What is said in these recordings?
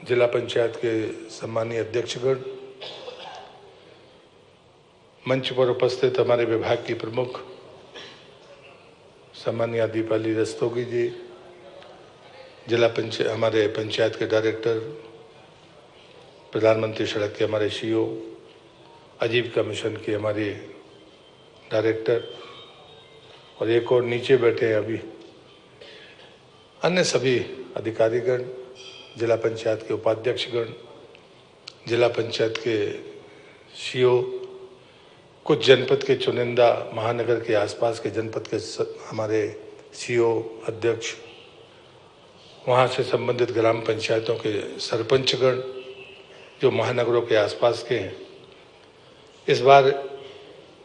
जिला पंचायत के सम्मानीय अध्यक्षगण, मंच पर उपस्थित हमारे विभाग की प्रमुख सम्मानीय दीपाली रस्तोगी जी, हमारे पंचायत के डायरेक्टर, प्रधानमंत्री सड़क के हमारे सीईओ, आजीविका मिशन के हमारे डायरेक्टर और एक और नीचे बैठे हैं अभी अन्य सभी अधिकारीगण, जिला पंचायत के उपाध्यक्षगण, जिला पंचायत के सीईओ, कुछ जनपद के चुनिंदा महानगर के आसपास के जनपद के हमारे सीईओ, अध्यक्ष, वहाँ से संबंधित ग्राम पंचायतों के सरपंचगण जो महानगरों के आसपास के हैं। इस बार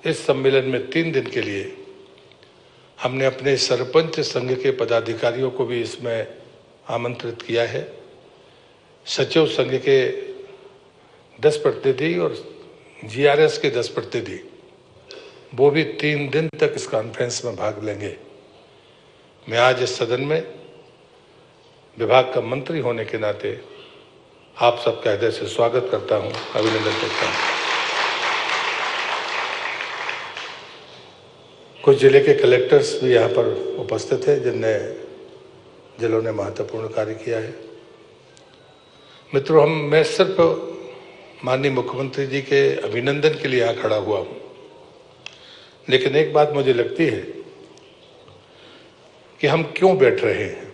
इस सम्मेलन में 3 दिन के लिए हमने अपने सरपंच संघ के पदाधिकारियों को भी इसमें आमंत्रित किया है। सचिव संघ के 10 प्रतिनिधि और जीआरएस के 10 प्रतिनिधि, वो भी 3 दिन तक इस कॉन्फ्रेंस में भाग लेंगे। मैं आज इस सदन में विभाग का मंत्री होने के नाते आप सबका हृदय से स्वागत करता हूं, अभिनंदन करता हूं। कुछ जिले के कलेक्टर्स भी यहाँ पर उपस्थित हैं जिन्होंने महत्वपूर्ण कार्य किया है। मित्रों, मैं सिर्फ माननीय मुख्यमंत्री जी के अभिनंदन के लिए यहाँ खड़ा हुआ हूँ, लेकिन एक बात मुझे लगती है कि हम क्यों बैठ रहे हैं।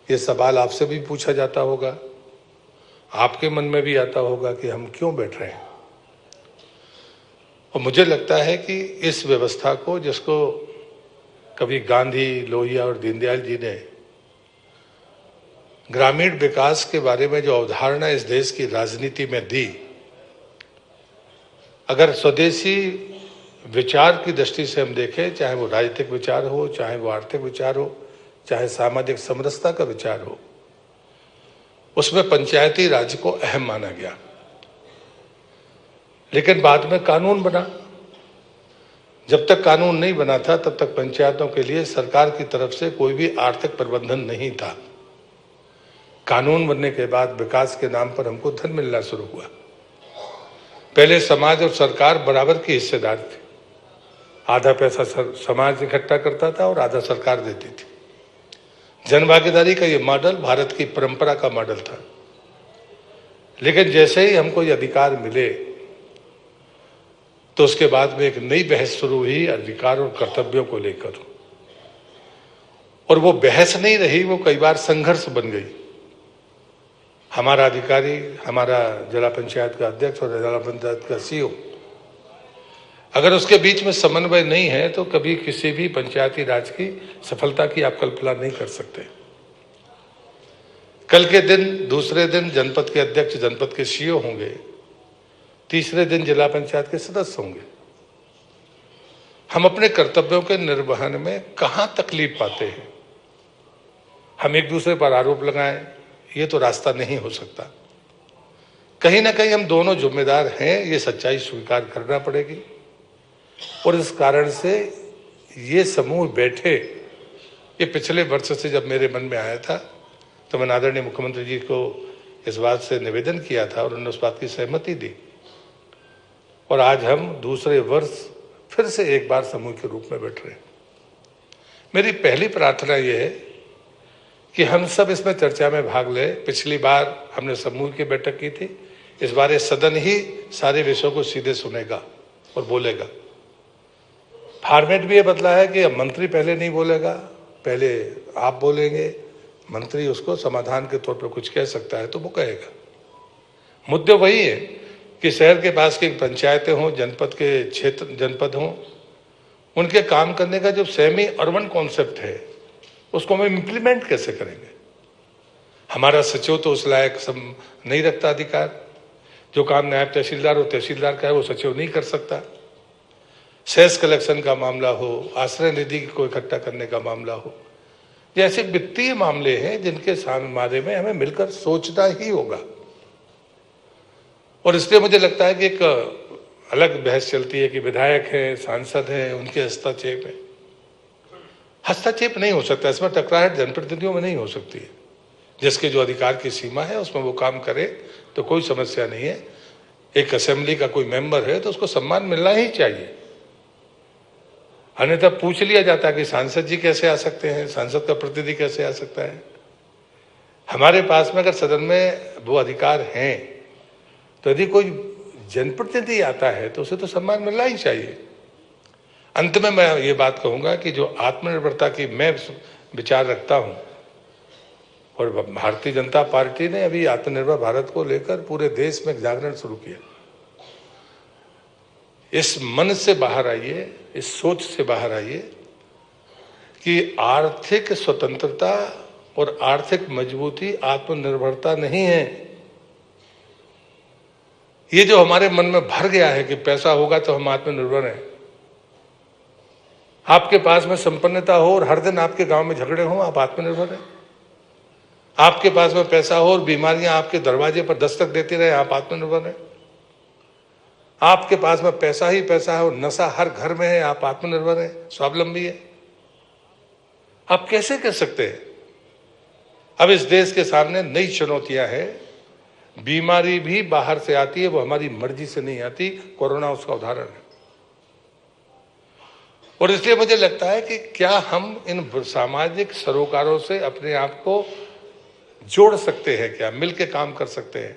ये सवाल आपसे भी पूछा जाता होगा, आपके मन में भी आता होगा कि हम क्यों बैठ रहे हैं। और मुझे लगता है कि इस व्यवस्था को, जिसको कभी गांधी, लोहिया और दीनदयाल जी ने ग्रामीण विकास के बारे में जो अवधारणा इस देश की राजनीति में दी, अगर स्वदेशी विचार की दृष्टि से हम देखें, चाहे वो राजनीतिक विचार हो, चाहे वो आर्थिक विचार हो, चाहे सामाजिक समरसता का विचार हो, उसमें पंचायती राज को अहम माना गया। लेकिन बाद में कानून बना। जब तक कानून नहीं बना था तब तक पंचायतों के लिए सरकार की तरफ से कोई भी आर्थिक प्रबंधन नहीं था। कानून बनने के बाद विकास के नाम पर हमको धन मिलना शुरू हुआ। पहले समाज और सरकार बराबर की हिस्सेदार थे। आधा पैसा समाज इकट्ठा करता था और आधा सरकार देती थी। जनभागीदारी का ये मॉडल भारत की परंपरा का मॉडल था। लेकिन जैसे ही हमको ये अधिकार मिले तो उसके बाद में एक नई बहस शुरू हुई अधिकार और कर्तव्यों को लेकर, और वो बहस नहीं रही, वो कई बार संघर्ष बन गई। हमारा अधिकारी, हमारा जिला पंचायत का अध्यक्ष और जिला पंचायत का सीईओ, अगर उसके बीच में समन्वय नहीं है तो कभी किसी भी पंचायती राज की सफलता की आप कल्पना नहीं कर सकते। कल के दिन, दूसरे दिन जनपद के अध्यक्ष, जनपद के सीईओ होंगे, तीसरे दिन जिला पंचायत के सदस्य होंगे। हम अपने कर्तव्यों के निर्वहन में कहां तकलीफ पाते हैं। हम एक दूसरे पर आरोप लगाएं, ये तो रास्ता नहीं हो सकता। कहीं ना कहीं हम दोनों जिम्मेदार हैं, ये सच्चाई स्वीकार करना पड़ेगी। और इस कारण से ये समूह बैठे, ये पिछले वर्ष से जब मेरे मन में आया था तो मैंने आदरणीय मुख्यमंत्री जी को इस बात से निवेदन किया था और उन्होंने उस बात की सहमति दी। और आज हम दूसरे वर्ष फिर से एक बार समूह के रूप में बैठ रहे हैं। मेरी पहली प्रार्थना यह है कि हम सब इसमें चर्चा में भाग ले। पिछली बार हमने समूह की बैठक की थी, इस बार ये सदन ही सारे विषयों को सीधे सुनेगा और बोलेगा। फॉर्मेट भी ये बदला है कि अब मंत्री पहले नहीं बोलेगा, पहले आप बोलेंगे, मंत्री उसको समाधान के तौर पर कुछ कह सकता है तो वो कहेगा। मुद्दे वही है कि शहर के पास की पंचायतें हों, जनपद के क्षेत्र जनपद हों, उनके काम करने का जो सेमी अर्बन कॉन्सेप्ट है उसको हम इम्प्लीमेंट कैसे करेंगे। हमारा सचिव तो उस लायक सब नहीं रखता अधिकार। जो काम नायब तहसीलदार और तहसीलदार का है वो सचिव नहीं कर सकता। सेस कलेक्शन का मामला हो, आश्रय निधि को इकट्ठा करने का मामला हो, जैसे वित्तीय मामले हैं जिनके बारे में हमें मिलकर सोचना ही होगा। और इसलिए मुझे लगता है कि एक अलग बहस चलती है कि विधायक हैं, सांसद हैं, उनके हस्तक्षेप है। हस्तक्षेप नहीं हो सकता, इसमें टकराहट जनप्रतिनिधियों में नहीं हो सकती है। जिसके जो अधिकार की सीमा है उसमें वो काम करे तो कोई समस्या नहीं है। एक असेंबली का कोई मेंबर है तो उसको सम्मान मिलना ही चाहिए। अन्यथा पूछ लिया जाता है कि सांसद जी कैसे आ सकते हैं, सांसद का प्रतिनिधि कैसे आ सकता है। हमारे पास में अगर सदन में वो अधिकार हैं तो यदि कोई जनप्रतिनिधि आता है तो उसे तो सम्मान मिलना ही चाहिए। अंत में मैं ये बात कहूंगा कि जो आत्मनिर्भरता की मैं विचार रखता हूं, और भारतीय जनता पार्टी ने अभी आत्मनिर्भर भारत को लेकर पूरे देश में जागरण शुरू किया। इस मन से बाहर आइए, इस सोच से बाहर आइए कि आर्थिक स्वतंत्रता और आर्थिक मजबूती आत्मनिर्भरता नहीं है। ये जो हमारे मन में भर गया है कि पैसा होगा तो हम आत्मनिर्भर हैं। आपके पास में संपन्नता हो और हर दिन आपके गांव में झगड़े हों, आप आत्मनिर्भर हैं। आपके पास में पैसा हो और बीमारियां आपके दरवाजे पर दस्तक देती रहे, आप आत्मनिर्भर हैं। आपके पास में पैसा ही पैसा है और नशा हर घर में है, आप आत्मनिर्भर हैं, स्वावलंबी है। आप कैसे कह सकते हैं? अब इस देश के सामने नई चुनौतियां हैं। बीमारी भी बाहर से आती है, वो हमारी मर्जी से नहीं आती। कोरोना उसका उदाहरण है। और इसलिए मुझे लगता है कि क्या हम इन सामाजिक सरोकारों से अपने आप को जोड़ सकते हैं, क्या मिलकर काम कर सकते हैं?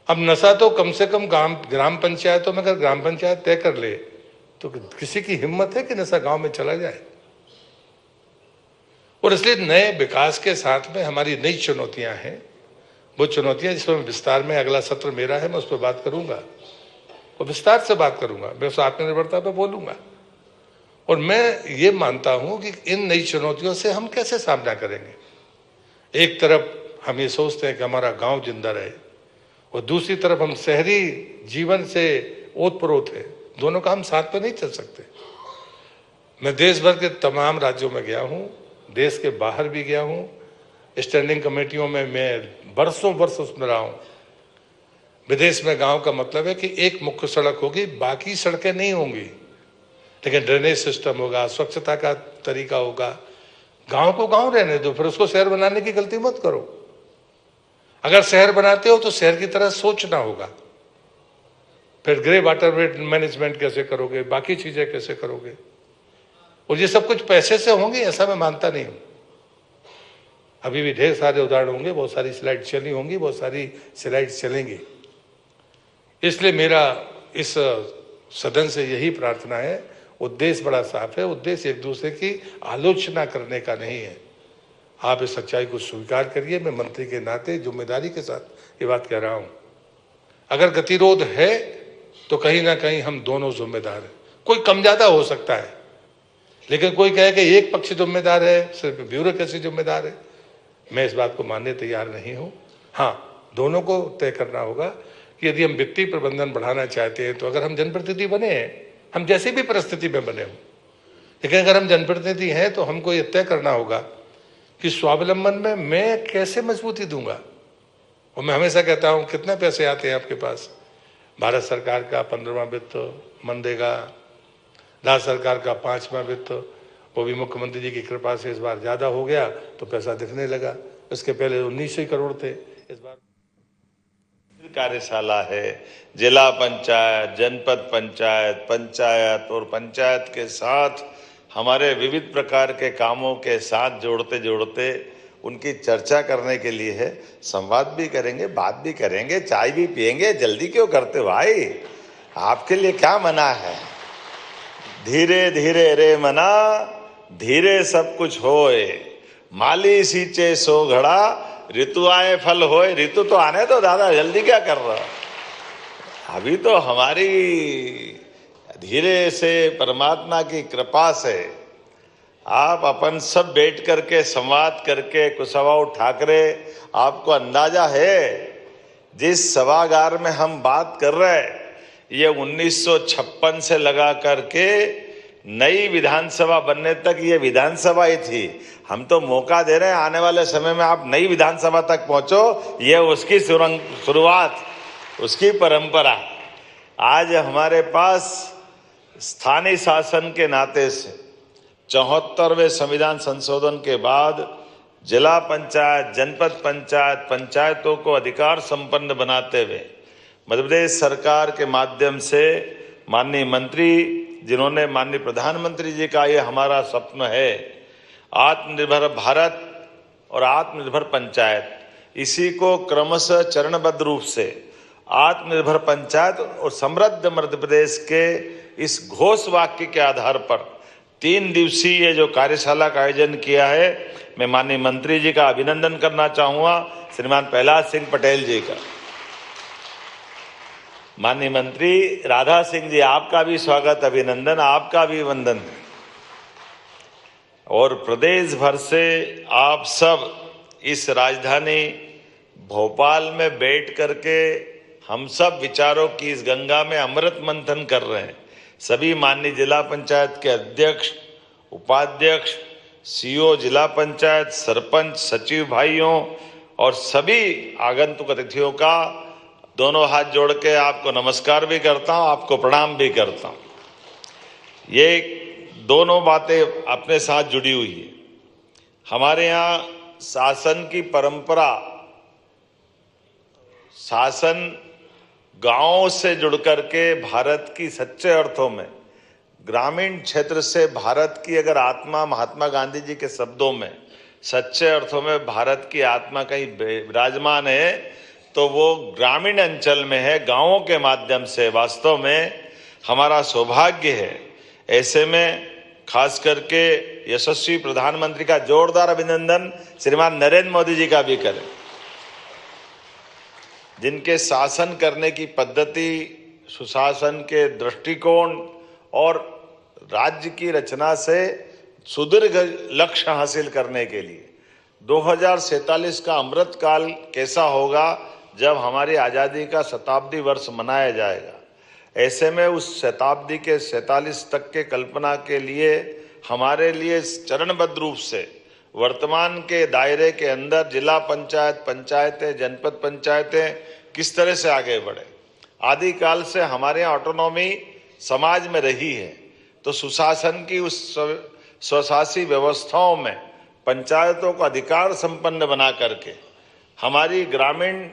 अब नशा तो कम से कम ग्राम पंचायतों में अगर ग्राम पंचायत तय कर ले तो किसी की हिम्मत है कि नशा गांव में चला जाए? और इसलिए नए विकास के साथ में हमारी नई चुनौतियां हैं। वो चुनौतियां जिसमें विस्तार में अगला सत्र मेरा है, मैं उस पर बात करूंगा और विस्तार से बात करूंगा। मैं उस आत्मनिर्भरता पर बोलूंगा। और मैं ये मानता हूं कि इन नई चुनौतियों से हम कैसे सामना करेंगे। एक तरफ हम ये सोचते हैं कि हमारा गांव जिंदा रहे और दूसरी तरफ हम शहरी जीवन से ओतप्रोत है। दोनों का हम साथ में नहीं चल सकते। मैं देश भर के तमाम राज्यों में गया हूं, देश के बाहर भी गया हूं। स्टैंडिंग कमेटियों में मैं वर्षों वर्ष उसमें रहा हूं। विदेश में गांव का मतलब है कि एक मुख्य सड़क होगी, बाकी सड़कें नहीं होंगी, लेकिन ड्रेनेज सिस्टम होगा, स्वच्छता का तरीका होगा। गांव को गांव रहने दो, फिर उसको शहर बनाने की गलती मत करो। अगर शहर बनाते हो तो शहर की तरह सोचना होगा। फिर ग्रे वाटर मैनेजमेंट कैसे करोगे, बाकी चीजें कैसे करोगे? और ये सब कुछ पैसे से होंगे ऐसा मैं मानता नहीं हूं। अभी भी ढेर सारे उदाहरण होंगे, बहुत सारी स्लाइड चली होंगी, बहुत सारी स्लाइड चलेंगी। इसलिए मेरा इस सदन से यही प्रार्थना है। उद्देश्य बड़ा साफ है। उद्देश्य एक दूसरे की आलोचना करने का नहीं है। आप इस सच्चाई को स्वीकार करिए। मैं मंत्री के नाते जिम्मेदारी के साथ ये बात कह रहा हूं। अगर गतिरोध है तो कहीं ना कहीं हम दोनों जिम्मेदार हैं। कोई कम ज्यादा हो सकता है, लेकिन कोई कहे कि एक पक्ष जिम्मेदार है, सिर्फ ब्यूरोक्रेसी जिम्मेदार है, मैं इस बात को मानने तैयार नहीं हूं। हाँ, दोनों को तय करना होगा कि यदि हम वित्तीय प्रबंधन बढ़ाना चाहते हैं तो अगर हम जनप्रतिनिधि बने हैं, हम जैसी भी परिस्थिति में बने हों, लेकिन अगर हम जनप्रतिनिधि हैं तो हमको ये तय करना होगा कि स्वावलंबन में मैं कैसे मजबूती दूंगा। और मैं हमेशा कहता हूं, कितने पैसे आते हैं आपके पास? भारत सरकार का 15वां वित्त, मनरेगा, राज्य सरकार का 5वां वित्त, वो भी मुख्यमंत्री जी की कृपा से इस बार ज्यादा हो गया तो पैसा दिखने लगा। इसके पहले 1900 करोड़ थे, इस बार कार्यशाला है। जिला पंचायत, जनपद पंचायत, पंचायत और पंचायत के साथ हमारे विविध प्रकार के कामों के साथ जोड़ते जोड़ते उनकी चर्चा करने के लिए है। संवाद भी करेंगे, बात भी करेंगे, चाय भी पिएंगे। जल्दी क्यों करते भाई? आपके लिए क्या मना है? धीरे धीरे रे मना, धीरे सब कुछ होए। माली सींचे सो घड़ा, ऋतु आए फल होए। ऋतु तो आने दो दादा, जल्दी क्या कर रहा? अभी तो हमारी धीरे से परमात्मा की कृपा से आप अपन सब बैठ करके संवाद करके कुशवाहा ठाकरे, आपको अंदाजा है जिस सभागार में हम बात कर रहे हैं ये 1956 से लगा करके नई विधानसभा बनने तक ये विधानसभा ही थी। हम तो मौका दे रहे हैं आने वाले समय में आप नई विधानसभा तक पहुंचो। ये उसकी शुरुआत, उसकी परंपरा। आज हमारे पास स्थानीय शासन के नाते से 74वें संविधान संशोधन के बाद जिला पंचायत, जनपद पंचायत, पंचायतों को अधिकार संपन्न बनाते हुए मध्य प्रदेश सरकार के माध्यम से माननीय मंत्री, जिन्होंने माननीय प्रधानमंत्री जी का ये हमारा स्वप्न है, आत्मनिर्भर भारत और आत्मनिर्भर पंचायत, इसी को क्रमशः चरणबद्ध रूप से आत्मनिर्भर पंचायत और समृद्ध मध्य प्रदेश के इस घोष वाक्य के आधार पर 3 दिवसीय जो कार्यशाला का आयोजन किया है, मैं माननीय मंत्री जी का अभिनंदन करना चाहूंगा, श्रीमान प्रहलाद सिंह पटेल जी का। माननीय मंत्री राधा सिंह जी, आपका भी स्वागत, अभिनंदन, आपका भी वंदन। और प्रदेश भर से आप सब इस राजधानी भोपाल में बैठ करके हम सब विचारों की इस गंगा में अमृत मंथन कर रहे हैं। सभी माननीय जिला पंचायत के अध्यक्ष, उपाध्यक्ष, सीओ जिला पंचायत, सरपंच, सचिव भाइयों और सभी आगंतुक अतिथियों का दोनों हाथ जोड़ के आपको नमस्कार भी करता हूं, आपको प्रणाम भी करता हूं। ये दोनों बातें अपने साथ जुड़ी हुई है। हमारे यहाँ शासन की परंपरा, शासन गांवों से जुड़ करके भारत की सच्चे अर्थों में, ग्रामीण क्षेत्र से भारत की अगर आत्मा महात्मा गांधी जी के शब्दों में सच्चे अर्थों में भारत की आत्मा कहीं विराजमान है तो वो ग्रामीण अंचल में है, गांवों के माध्यम से। वास्तव में हमारा सौभाग्य है। ऐसे में खास करके यशस्वी प्रधानमंत्री का जोरदार अभिनंदन श्रीमान नरेंद्र मोदी जी का भी करें, जिनके शासन करने की पद्धति, सुशासन के दृष्टिकोण और राज्य की रचना से सुदीर्घ लक्ष्य हासिल करने के लिए 2047 का अमृत काल कैसा होगा जब हमारी आज़ादी का शताब्दी वर्ष मनाया जाएगा। ऐसे में उस शताब्दी के 47 तक के कल्पना के लिए हमारे लिए चरणबद्ध रूप से वर्तमान के दायरे के अंदर जिला पंचायत, पंचायतें, जनपद पंचायतें किस तरह से आगे बढ़े। आदिकाल से हमारे यहाँ ऑटोनॉमी समाज में रही है, तो सुशासन की उस स्वशासी व्यवस्थाओं में पंचायतों को अधिकार संपन्न बना करके हमारी ग्रामीण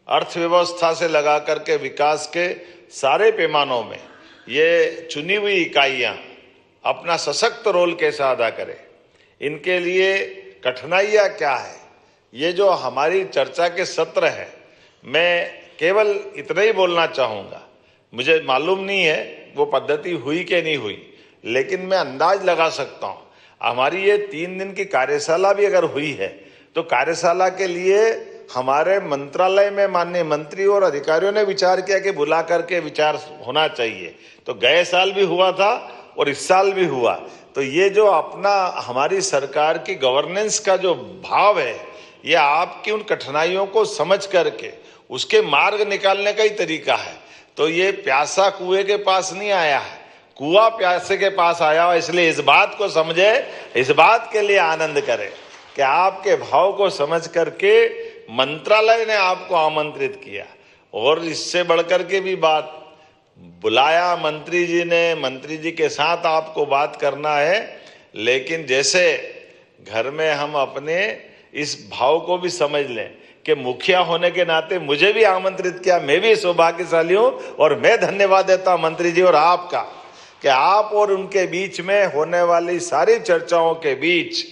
अर्थव्यवस्था से लगा करके विकास के सारे पैमानों में ये चुनी हुई इकाइयां अपना सशक्त रोल कैसे अदा करें, इनके लिए कठिनाइयां क्या है, ये जो हमारी चर्चा के सत्र है, मैं केवल इतना ही बोलना चाहूँगा। मुझे मालूम नहीं है वो पद्धति हुई कि नहीं हुई, लेकिन मैं अंदाज लगा सकता हूँ हमारी ये 3 दिन की कार्यशाला भी अगर हुई है तो कार्यशाला के लिए हमारे मंत्रालय में माननीय मंत्री और अधिकारियों ने विचार किया कि बुला करके विचार होना चाहिए। तो गए साल भी हुआ था और इस साल भी हुआ। तो ये जो अपना हमारी सरकार की गवर्नेंस का जो भाव है, ये आपकी उन कठिनाइयों को समझ करके उसके मार्ग निकालने का ही तरीका है। तो ये प्यासा कुएं के पास नहीं आया है, कुआं प्यासे के पास आया हो। इसलिए इस बात को समझे, इस बात के लिए आनंद करें कि आपके भाव को समझ करके मंत्रालय ने आपको आमंत्रित किया। और इससे बढ़कर के भी बात बुलाया मंत्री जी ने, मंत्री जी के साथ आपको बात करना है। लेकिन जैसे घर में हम अपने इस भाव को भी समझ लें कि मुखिया होने के नाते मुझे भी आमंत्रित किया, मैं भी सौभाग्यशाली हूं। और मैं धन्यवाद देता हूं मंत्री जी और आपका कि आप और उनके बीच में होने वाली सारी चर्चाओं के बीच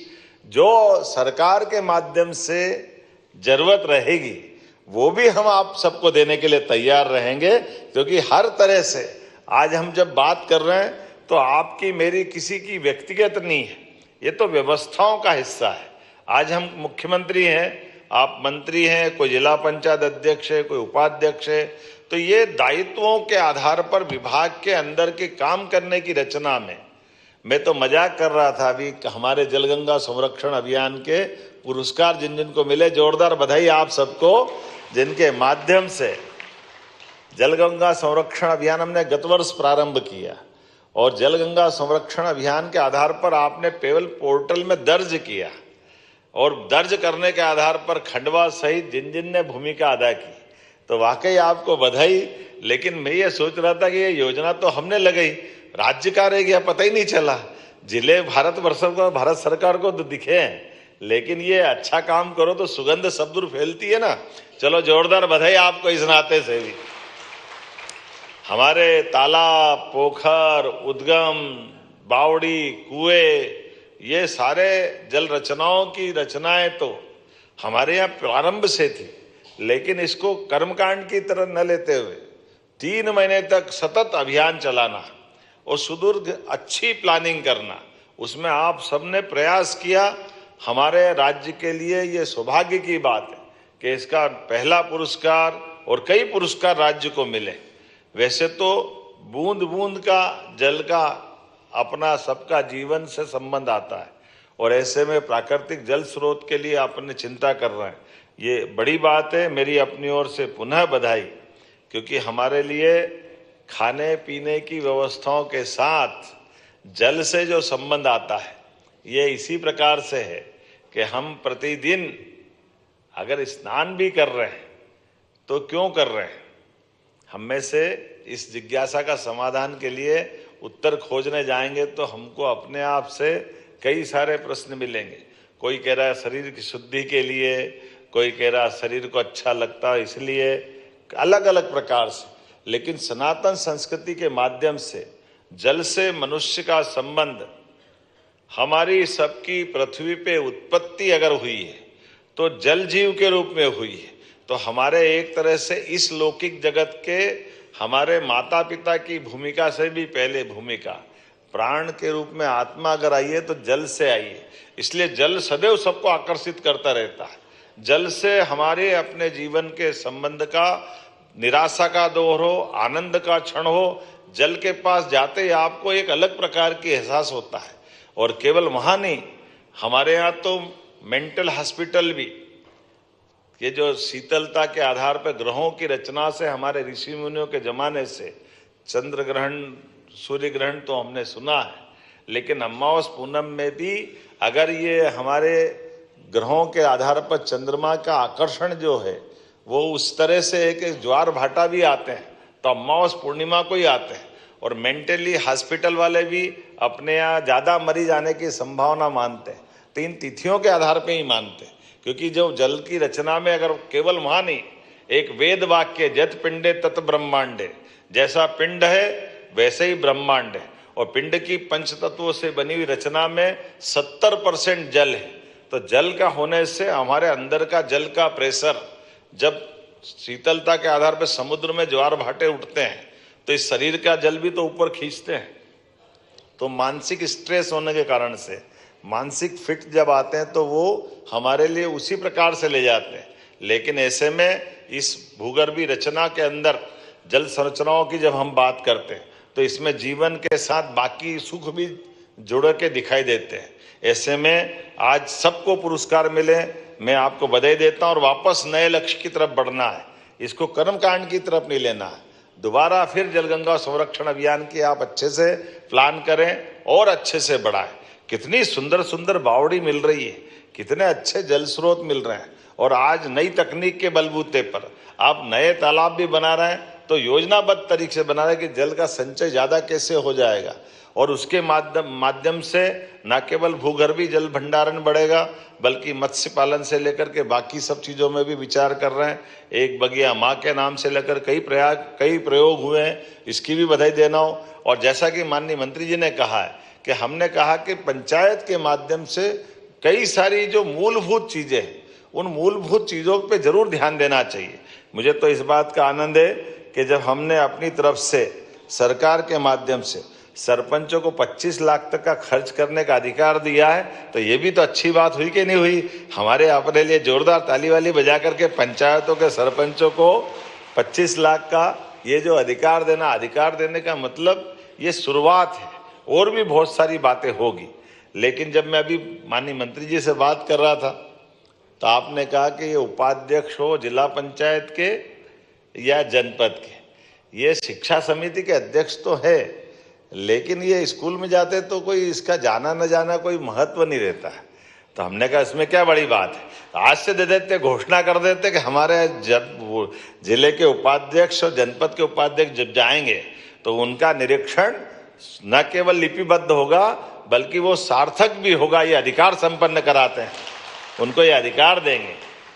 जो सरकार के माध्यम से जरूरत रहेगी वो भी हम आप सबको देने के लिए तैयार रहेंगे। क्योंकि हर तरह से आज हम जब बात कर रहे हैं तो आपकी मेरी किसी की व्यक्तिगत नहीं है, ये तो व्यवस्थाओं का हिस्सा है। आज हम मुख्यमंत्री हैं, आप मंत्री हैं, कोई जिला पंचायत अध्यक्ष है, कोई उपाध्यक्ष है, तो ये दायित्वों के आधार पर विभाग के अंदर के काम करने की रचना में मैं तो मजाक कर रहा था। अभी हमारे जलगंगा संरक्षण अभियान के पुरस्कार जिन जिन को मिले, जोरदार बधाई आप सबको, जिनके माध्यम से जलगंगा संरक्षण अभियान हमने गत वर्ष प्रारंभ किया। और जलगंगा संरक्षण अभियान के आधार पर आपने पेवल पोर्टल में दर्ज किया और दर्ज करने के आधार पर खंडवा सहित जिन जिन ने भूमिका अदा की, तो वाकई आपको बधाई। लेकिन मैं ये सोच रहा था कि ये योजना तो हमने लगाई, राज्य का रह गया, पता ही नहीं चला। जिले भारत वर्ष को, भारत सरकार को तो दिखे हैं, लेकिन ये अच्छा काम करो तो सुगंध सब दूर फैलती है ना। चलो जोरदार बधाई आपको इस नाते से भी। हमारे तालाब, पोखर, उद्गम, बावड़ी, कुएं, ये सारे जल रचनाओं की रचनाएं तो हमारे यहाँ प्रारंभ से थी, लेकिन इसको कर्मकांड की तरह न लेते हुए 3 महीने तक सतत अभियान चलाना और सुदूर अच्छी प्लानिंग करना, उसमें आप सबने प्रयास किया। हमारे राज्य के लिए ये सौभाग्य की बात है कि इसका पहला पुरस्कार और कई पुरस्कार राज्य को मिले। वैसे तो बूंद बूंद का जल का अपना सबका जीवन से संबंध आता है, और ऐसे में प्राकृतिक जल स्रोत के लिए अपने चिंता कर रहे हैं, ये बड़ी बात है। मेरी अपनी ओर से पुनः बधाई, क्योंकि हमारे लिए खाने पीने की व्यवस्थाओं के साथ जल से जो संबंध आता है, ये इसी प्रकार से है कि हम प्रतिदिन अगर स्नान भी कर रहे हैं तो क्यों कर रहे हैं। हम में से इस जिज्ञासा का समाधान के लिए उत्तर खोजने जाएंगे तो हमको अपने आप से कई सारे प्रश्न मिलेंगे। कोई कह रहा है शरीर की शुद्धि के लिए, कोई कह रहा है शरीर को अच्छा लगता है इसलिए, अलग अलग प्रकार से। लेकिन सनातन संस्कृति के माध्यम से जल से मनुष्य का संबंध, हमारी सबकी पृथ्वी पे उत्पत्ति अगर हुई है तो जल जीव के रूप में हुई है। तो हमारे एक तरह से इस लौकिक जगत के हमारे माता पिता की भूमिका से भी पहले भूमिका प्राण के रूप में आत्मा अगर आई है तो जल से आई है। इसलिए जल सदैव सबको आकर्षित करता रहता है। जल से हमारे अपने जीवन के संबंध का, निराशा का दौर हो, आनंद का क्षण हो, जल के पास जाते ही आपको एक अलग प्रकार की एहसास होता है। और केवल वहाँ नहीं, हमारे यहाँ तो मेंटल हॉस्पिटल भी, ये जो शीतलता के आधार पर ग्रहों की रचना से हमारे ऋषि मुनियों के जमाने से चंद्र ग्रहण, सूर्य ग्रहण तो हमने सुना है, लेकिन अमावस पूनम में भी अगर ये हमारे ग्रहों के आधार पर चंद्रमा का आकर्षण जो है वो उस तरह से है कि ज्वार भाटा भी आते हैं तो अमावस पूर्णिमा को ही आते हैं। और मेंटली हॉस्पिटल वाले भी अपने यहाँ ज़्यादा मरीज आने की संभावना मानते हैं तो इन तिथियों के आधार पर ही मानते हैं। क्योंकि जो जल की रचना में अगर केवल वहाँ नहीं, एक वेद वाक्य जत पिंडे तत ब्रह्मांडे, जैसा पिंड है वैसे ही ब्रह्मांड है। और पिंड की पंच तत्वों से बनी हुई रचना में 70% जल है। तो जल का होने से हमारे अंदर का जल का प्रेशर, जब शीतलता के आधार पर समुद्र में ज्वार भाटे उठते हैं तो इस शरीर का जल भी तो ऊपर खींचते हैं। तो मानसिक स्ट्रेस होने के कारण से मानसिक फिट जब आते हैं तो वो हमारे लिए उसी प्रकार से ले जाते हैं। लेकिन ऐसे में इस भूगर्भीय रचना के अंदर जल संरचनाओं की जब हम बात करते हैं तो इसमें जीवन के साथ बाकी सुख भी जुड़ के दिखाई देते हैं। ऐसे में आज सबको पुरस्कार मिले, मैं आपको बधाई देता हूं। और वापस नए लक्ष्य की तरफ बढ़ना है, इसको कर्मकांड की तरफ नहीं लेना है। दोबारा फिर जलगंगा संरक्षण अभियान की आप अच्छे से प्लान करें और अच्छे से बढ़ाएं। कितनी सुंदर सुंदर बावड़ी मिल रही है, कितने अच्छे जल स्रोत मिल रहे हैं। और आज नई तकनीक के बलबूते पर आप नए तालाब भी बना रहे हैं तो योजनाबद्ध तरीके से बना रहे हैं कि जल का संचय ज़्यादा कैसे हो जाएगा। और उसके माध्यम से न केवल भूगर्भीय जल भंडारण बढ़ेगा बल्कि मत्स्य पालन से लेकर के बाकी सब चीज़ों में भी विचार कर रहे हैं। एक बगिया माँ के नाम से लेकर कई प्रयोग हुए हैं, इसकी भी बधाई देना हो। और जैसा कि माननीय मंत्री जी ने कहा है कि हमने कहा कि पंचायत के माध्यम से कई सारी जो मूलभूत चीज़ें हैं उन मूलभूत चीज़ों पे जरूर ध्यान देना चाहिए। मुझे तो इस बात का आनंद है कि जब हमने अपनी तरफ से सरकार के माध्यम से सरपंचों को 25 लाख तक का खर्च करने का अधिकार दिया है तो ये भी तो अच्छी बात हुई कि नहीं हुई। हमारे अपने लिए जोरदार ताली वाली बजा करके पंचायतों के सरपंचों को 25 लाख का ये जो अधिकार देने का मतलब ये शुरुआत है, और भी बहुत सारी बातें होगी। लेकिन जब मैं अभी माननीय मंत्री जी से बात कर रहा था तो आपने कहा कि ये उपाध्यक्ष हो जिला पंचायत के या जनपद के, ये शिक्षा समिति के अध्यक्ष तो है, लेकिन ये स्कूल में जाते तो कोई इसका जाना न जाना कोई महत्व नहीं रहता है। तो हमने कहा इसमें क्या बड़ी बात है, तो आज से दे देते, घोषणा कर देते कि हमारे जिले के उपाध्यक्ष और जनपद के उपाध्यक्ष जब जाएंगे तो उनका निरीक्षण न केवल लिपिबद्ध होगा बल्कि वो सार्थक भी होगा। ये अधिकार संपन्न कराते हैं। उनको ये अधिकार देंगे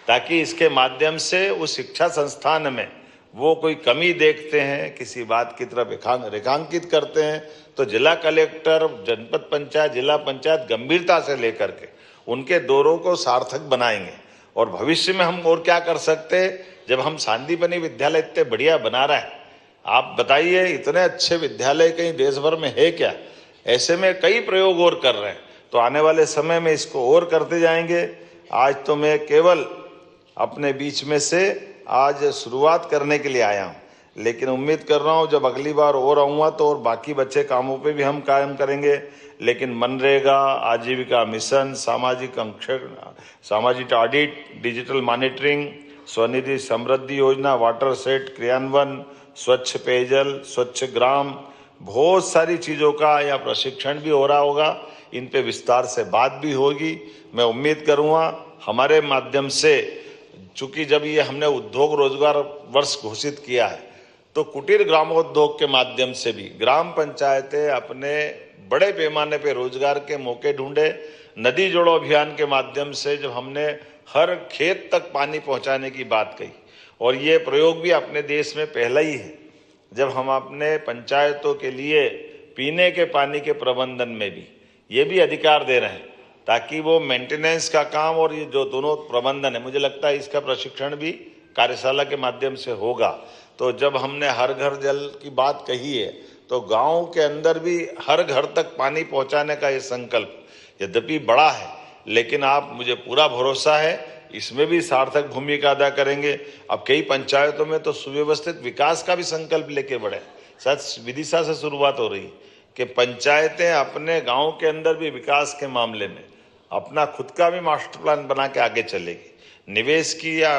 ताकि इसके माध्यम से उस शिक्षा संस्थान में वो कोई कमी देखते हैं, किसी बात की तरफ रेखांकित करते हैं, तो जिला कलेक्टर, जनपद पंचायत, जिला पंचायत गंभीरता से लेकर के उनके दौरों को सार्थक बनाएंगे। और भविष्य में हम और क्या कर सकते हैं, जब हम सांदीपनि विद्यालय इतने बढ़िया बना रहे हैं, आप बताइए इतने अच्छे विद्यालय कहीं देश भर में है क्या? ऐसे में कई प्रयोग और कर रहे हैं, तो आने वाले समय में इसको और करते जाएंगे। आज तो मैं केवल अपने बीच में से आज शुरुआत करने के लिए आया हूँ, लेकिन उम्मीद कर रहा हूँ जब अगली बार और आऊँगा तो और बाकी बच्चे कामों पे भी हम कायम करेंगे। लेकिन मनरेगा, आजीविका मिशन, सामाजिक ऑडिट, डिजिटल मॉनिटरिंग, स्वनिधि समृद्धि योजना, वाटर सेट क्रियान्वयन, स्वच्छ पेयजल, स्वच्छ ग्राम, बहुत सारी चीज़ों का या प्रशिक्षण भी हो रहा होगा। इन पे विस्तार से बात भी होगी। मैं उम्मीद करूँगा हमारे माध्यम से, चूंकि जब ये हमने उद्योग रोजगार वर्ष घोषित किया है, तो कुटीर ग्रामोद्योग के माध्यम से भी ग्राम पंचायतें अपने बड़े पैमाने पे रोजगार के मौके ढूंढे। नदी जोड़ो अभियान के माध्यम से जब हमने हर खेत तक पानी पहुंचाने की बात कही, और ये प्रयोग भी अपने देश में पहला ही है, जब हम अपने पंचायतों के लिए पीने के पानी के प्रबंधन में भी ये भी अधिकार दे रहे हैं, ताकि वो मेंटेनेंस का काम और ये जो दोनों प्रबंधन है, मुझे लगता है इसका प्रशिक्षण भी कार्यशाला के माध्यम से होगा। तो जब हमने हर घर जल की बात कही है, तो गांव के अंदर भी हर घर तक पानी पहुंचाने का ये संकल्प यद्यपि बड़ा है, लेकिन आप, मुझे पूरा भरोसा है इसमें भी सार्थक भूमिका अदा करेंगे। अब कई पंचायतों में तो सुव्यवस्थित विकास का भी संकल्प लेके बढ़े। शायद विदिशा से शुरुआत हो रही कि पंचायतें अपने गांव के अंदर भी विकास के मामले में अपना खुद का भी मास्टर प्लान बना के आगे चलेगी। निवेश की या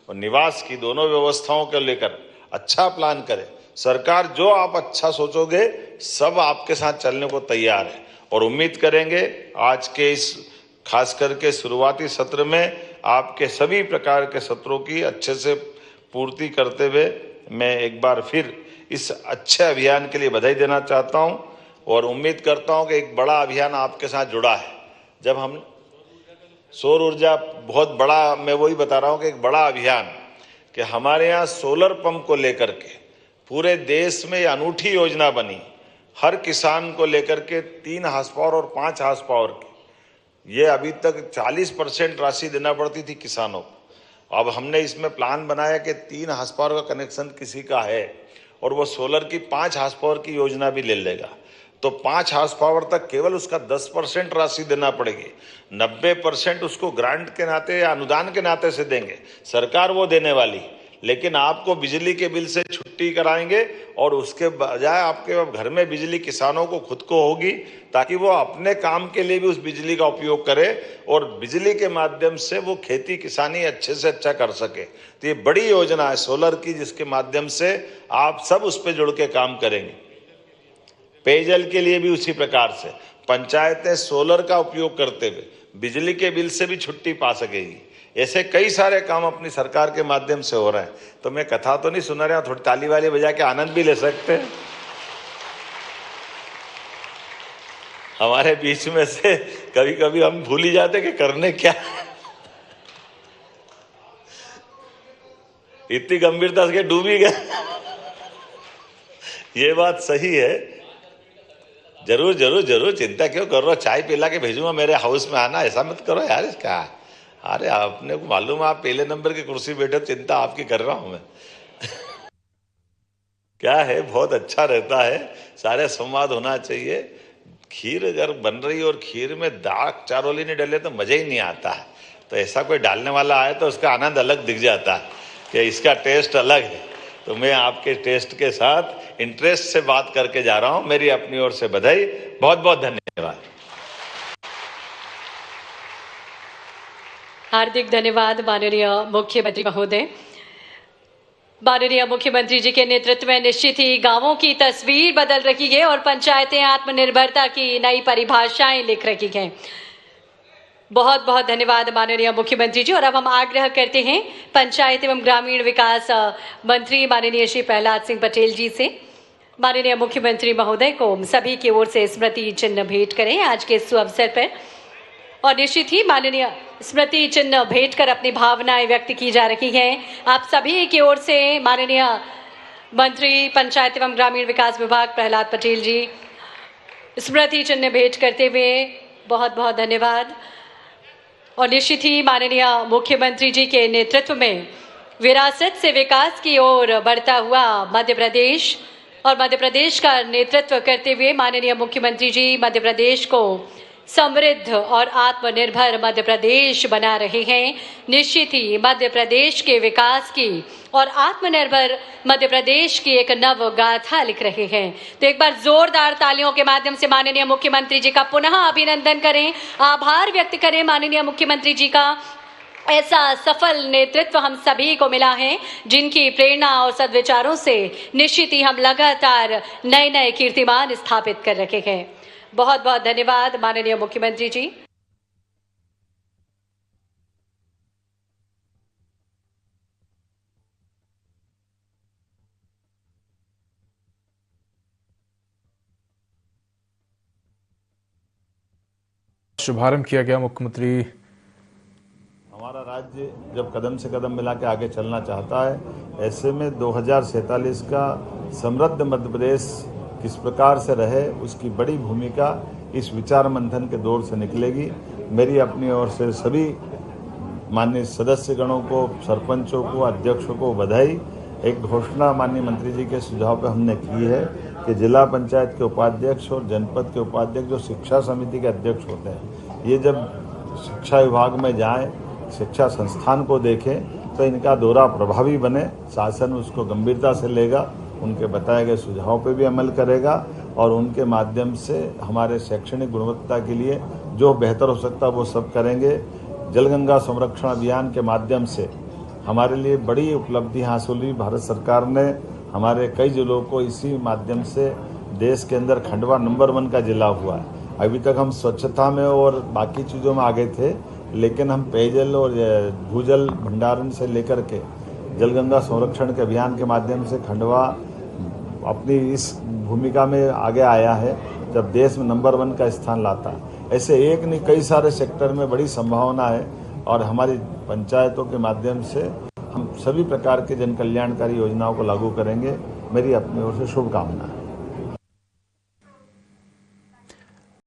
निवास की दोनों व्यवस्थाओं को लेकर अच्छा प्लान करें। सरकार जो आप अच्छा सोचोगे सब आपके साथ चलने को तैयार है, और उम्मीद करेंगे आज के इस खास करके शुरुआती सत्र में आपके सभी प्रकार के सत्रों की अच्छे से पूर्ति करते हुए मैं एक बार फिर इस अच्छे अभियान के लिए बधाई देना चाहता हूं, और उम्मीद करता हूं कि एक बड़ा अभियान आपके साथ जुड़ा है। जब हम सौर ऊर्जा बहुत बड़ा, मैं वही बता रहा हूं कि एक बड़ा अभियान कि हमारे यहाँ सोलर पंप को लेकर के पूरे देश में अनूठी योजना बनी। हर किसान को लेकर के 3 हार्स पावर और 5 हार्स पावर की, ये अभी तक 40% राशि देना पड़ती थी किसानों को। अब हमने इसमें प्लान बनाया कि 3 हार्स पावर का कनेक्शन किसी का है और वो सोलर की 5 हार्स पावर की योजना भी ले लेगा, तो 5 हार्स पावर तक केवल उसका 10% राशि देना पड़ेगी। 90% उसको ग्रांट के नाते या अनुदान के नाते से देंगे, सरकार वो देने वाली। लेकिन आपको बिजली के बिल से छुट्टी कराएंगे और उसके बजाय आपके घर में बिजली किसानों को खुद को होगी, ताकि वो अपने काम के लिए भी उस बिजली का उपयोग करे और बिजली के माध्यम से वो खेती किसानी अच्छे से अच्छा कर सके। तो ये बड़ी योजना है सोलर की, जिसके माध्यम से आप सब उस पर जुड़ के काम करेंगे। पेयजल के लिए भी उसी प्रकार से पंचायतें सोलर का उपयोग करते हुए बिजली के बिल से भी छुट्टी पा सकेगी। ऐसे कई सारे काम अपनी सरकार के माध्यम से हो रहे हैं। तो मैं कथा तो नहीं सुना रहा, थोड़ी ताली वाली बजा के आनंद भी ले सकते हैं। हमारे बीच में से कभी कभी हम भूल ही जाते कि करने क्या, इतनी गंभीरता से डूब ही गए। ये बात सही है, जरूर जरूर जरूर, चिंता क्यों कर रहे हो, चाय पिला के भेजूंगा मेरे हाउस में, आना, ऐसा मत करो यार इसका। अरे आपने को मालूम है आप पहले नंबर की कुर्सी बैठे, चिंता आपकी कर रहा हूं मैं। क्या है, बहुत अच्छा रहता है, सारे संवाद होना चाहिए। खीर अगर बन रही और खीर में दाल चारोली नहीं डले तो मजा ही नहीं आता है। तो ऐसा कोई डालने वाला आए तो उसका आनंद अलग दिख जाता है कि इसका टेस्ट अलग है। तो मैं आपके टेस्ट के साथ इंटरेस्ट से बात करके जा रहा हूं। मेरी अपनी ओर से बधाई, बहुत बहुत धन्यवाद। हार्दिक धन्यवाद माननीय मुख्यमंत्री महोदय। माननीय मुख्यमंत्री जी के नेतृत्व में निश्चित ही गांवों की तस्वीर बदल रही है और पंचायतें आत्मनिर्भरता की नई परिभाषाएं लिख रही हैं। बहुत बहुत धन्यवाद माननीय मुख्यमंत्री जी। और अब हम आग्रह करते हैं पंचायत एवं ग्रामीण विकास मंत्री माननीय श्री प्रहलाद सिंह पटेल जी से, माननीय मुख्यमंत्री महोदय को सभी की ओर से स्मृति चिन्ह भेंट करें आज के इस अवसर पर। और निश्चित ही माननीय स्मृति चिन्ह भेंट कर अपनी भावनाएं व्यक्त की जा रही हैं। आप सभी की ओर से माननीय मंत्री पंचायत एवं ग्रामीण विकास विभाग प्रहलाद पटेल जी स्मृति चिन्ह भेंट करते हुए बहुत बहुत धन्यवाद। और निश्चित ही माननीय मुख्यमंत्री जी के नेतृत्व में विरासत से विकास की ओर बढ़ता हुआ मध्य प्रदेश और मध्य प्रदेश का नेतृत्व करते हुए माननीय मुख्यमंत्री जी मध्य प्रदेश को समृद्ध और आत्मनिर्भर मध्य प्रदेश बना रहे हैं। निश्चित ही मध्य प्रदेश के विकास की और आत्मनिर्भर मध्य प्रदेश की एक नव गाथा लिख रहे हैं। तो एक बार जोरदार तालियों के माध्यम से माननीय मुख्यमंत्री जी का पुनः अभिनंदन करें, आभार व्यक्त करें माननीय मुख्यमंत्री जी का। ऐसा सफल नेतृत्व हम सभी को मिला है, जिनकी प्रेरणा और सद्विचारों से निश्चित ही हम लगातार नए नए कीर्तिमान स्थापित कर रहे हैं। बहुत बहुत धन्यवाद माननीय मुख्यमंत्री जी। शुभारंभ किया गया मुख्यमंत्री। हमारा राज्य जब कदम से कदम मिला के आगे चलना चाहता है, ऐसे में 2047 का समृद्ध मध्य प्रदेश किस प्रकार से रहे, उसकी बड़ी भूमिका इस विचार मंथन के दौर से निकलेगी। मेरी अपनी ओर से सभी माननीय सदस्यगणों को, सरपंचों को, अध्यक्षों को बधाई। एक घोषणा माननीय मंत्री जी के सुझाव पर हमने की है कि जिला पंचायत के उपाध्यक्ष और जनपद के उपाध्यक्ष जो शिक्षा समिति के अध्यक्ष होते हैं, ये जब शिक्षा विभाग में जाएं, शिक्षा संस्थान को देखें तो इनका दौरा प्रभावी बने। शासन उसको गंभीरता से लेगा, उनके बताए गए सुझावों पर भी अमल करेगा और उनके माध्यम से हमारे शैक्षणिक गुणवत्ता के लिए जो बेहतर हो सकता है वो सब करेंगे। जलगंगा संरक्षण अभियान के माध्यम से हमारे लिए बड़ी उपलब्धि हासिल हुई। भारत सरकार ने हमारे कई जिलों को इसी माध्यम से देश के अंदर खंडवा नंबर 1 का जिला हुआ है। अभी तक हम स्वच्छता में और बाकी चीज़ों में आगे थे, लेकिन हम पेयजल और भूजल भंडारण से लेकर के जलगंगा संरक्षण के अभियान के माध्यम से खंडवा अपनी इस भूमिका में आगे आया है, जब देश में नंबर 1 का स्थान लाता है। ऐसे एक नहीं, कई सारे सेक्टर में बड़ी संभावना है और हमारी पंचायतों के माध्यम से हम सभी प्रकार के जन कल्याणकारी योजनाओं को लागू करेंगे। मेरी अपनी ओर से शुभकामनाएं।